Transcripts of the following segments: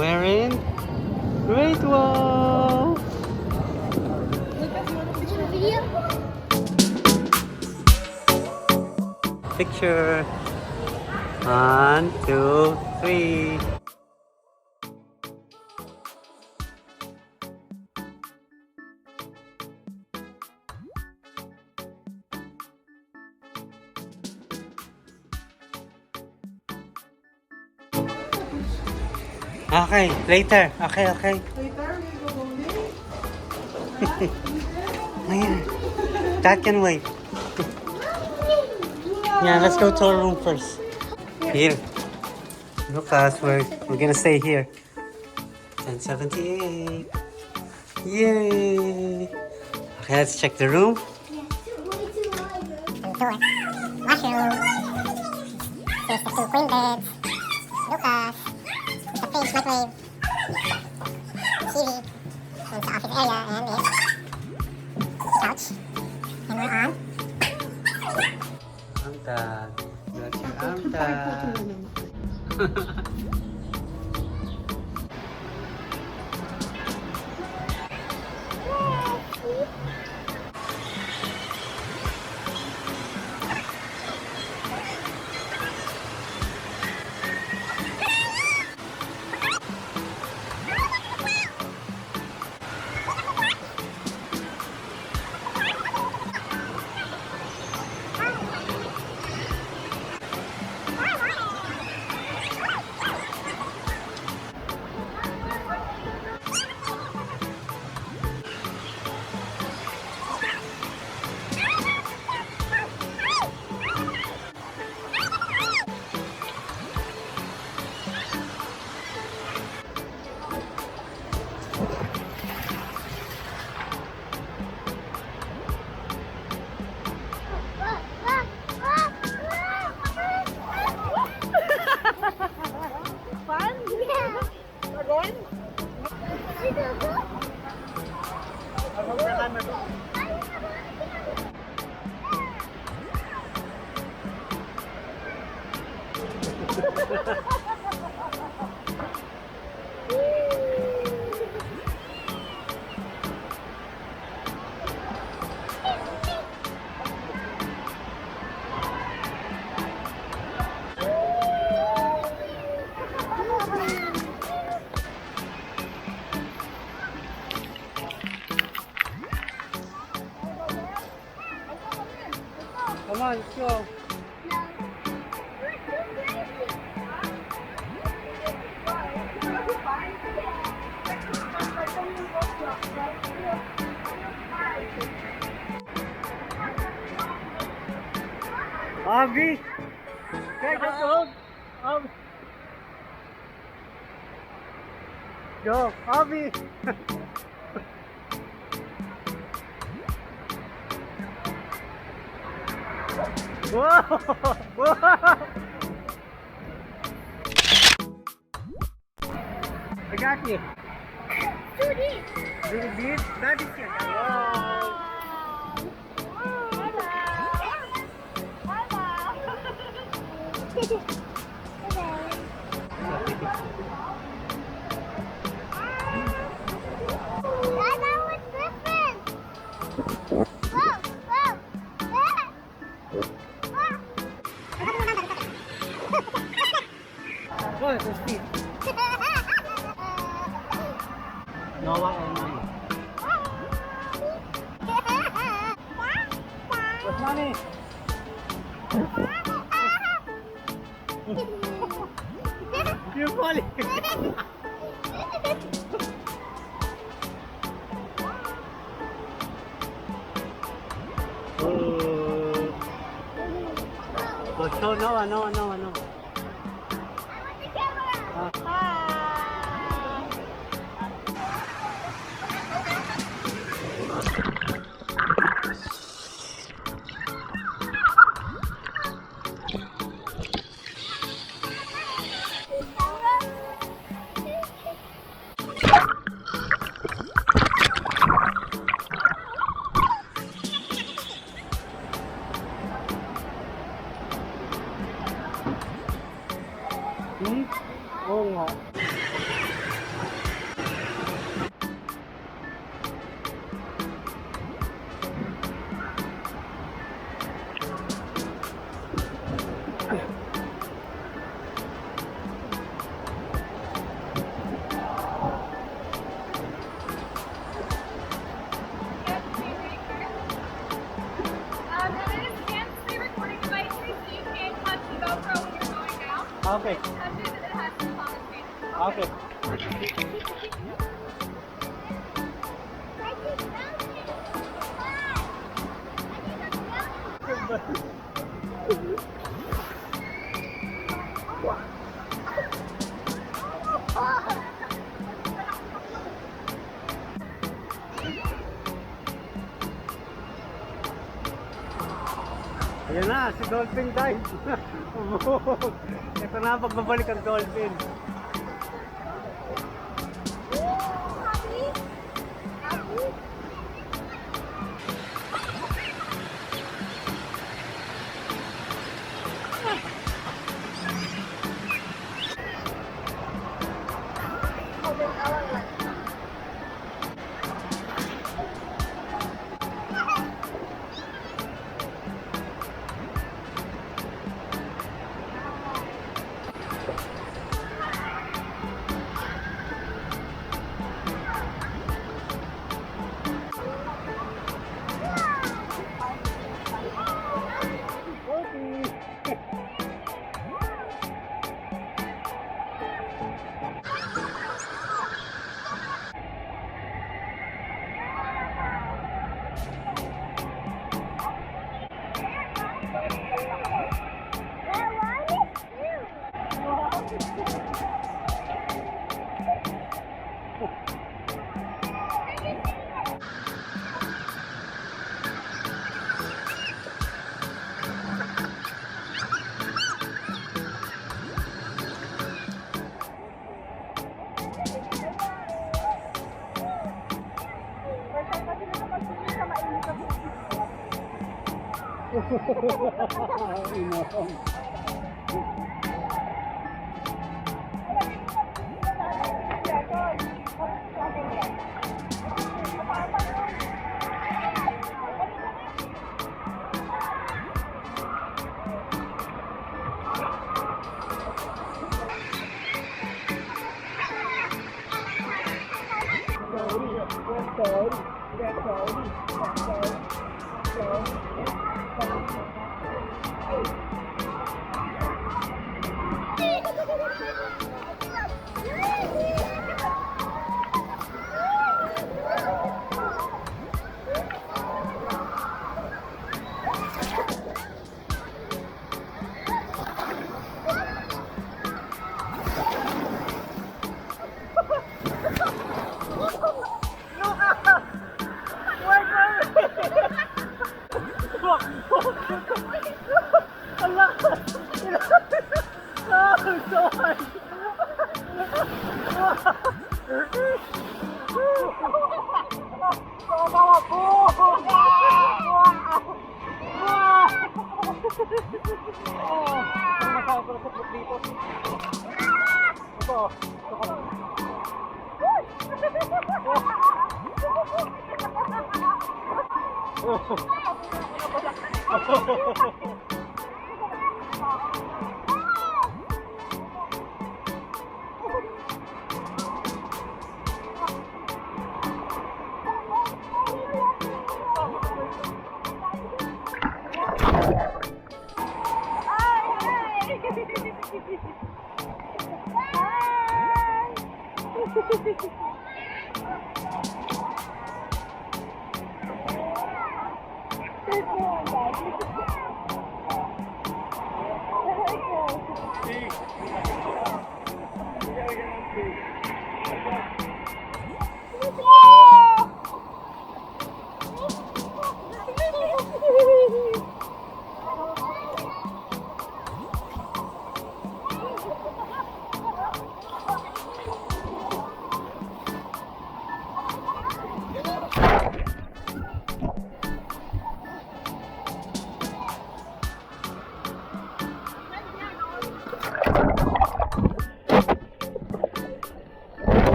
We're in Great Wall. Picture. 1, 2, 3. Okay, later. Okay. Ayan. That can wait. Yeah, let's go to our room first. Here. Lucas, we're gonna stay here. 1078. Yay! Okay, let's check the room. Door. Washroom. There's the 2 queen beds. Lucas. The fridge, microwave. TV. And the office area. And this. Couch. And we're on. Amtag. That's your Amtag. Fun? Yeah. We're going? Come on, let's go. Abby! Okay, let's go. Go, Abby! Whoa! Whoa! I got you. Do this. Do this. That is it. Wow. Go, let's see. Noah and me. What's money? You're falling. Go show Noah. Oo nga. Okay. Okay. Ayan na, si Dolphin dive. Ito na pagbabalik ang Dolphin.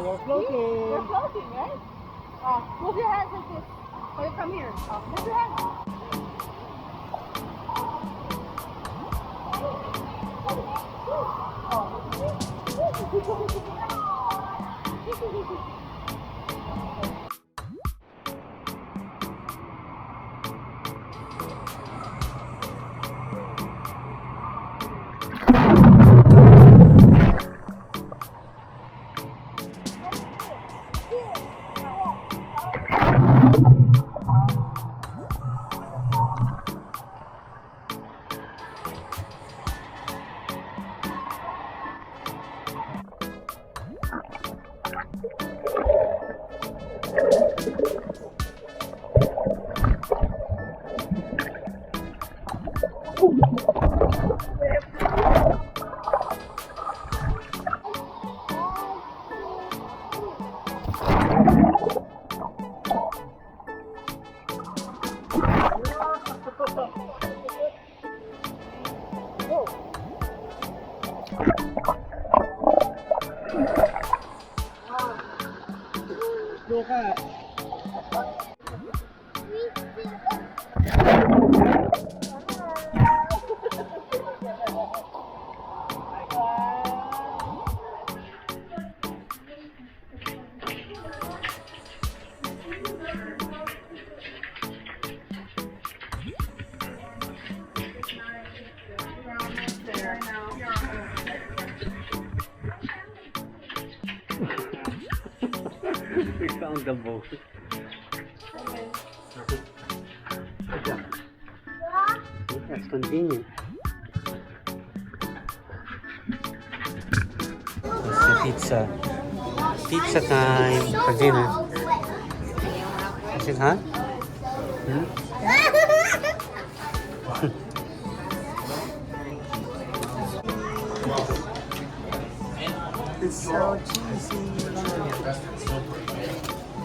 You're floating. You're floating, right? Move your hands like this. Oh, you come here. Move your hands. We found the boat. That's convenient. It's a pizza. Pizza time for dinner. Is it hot? Hmm? It's so cheesy.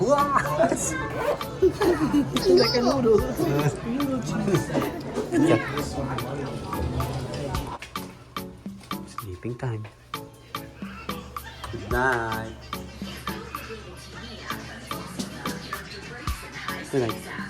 What? It's like a noodle. Noodle cheese. Yeah. Sleeping time. Good night. Good night.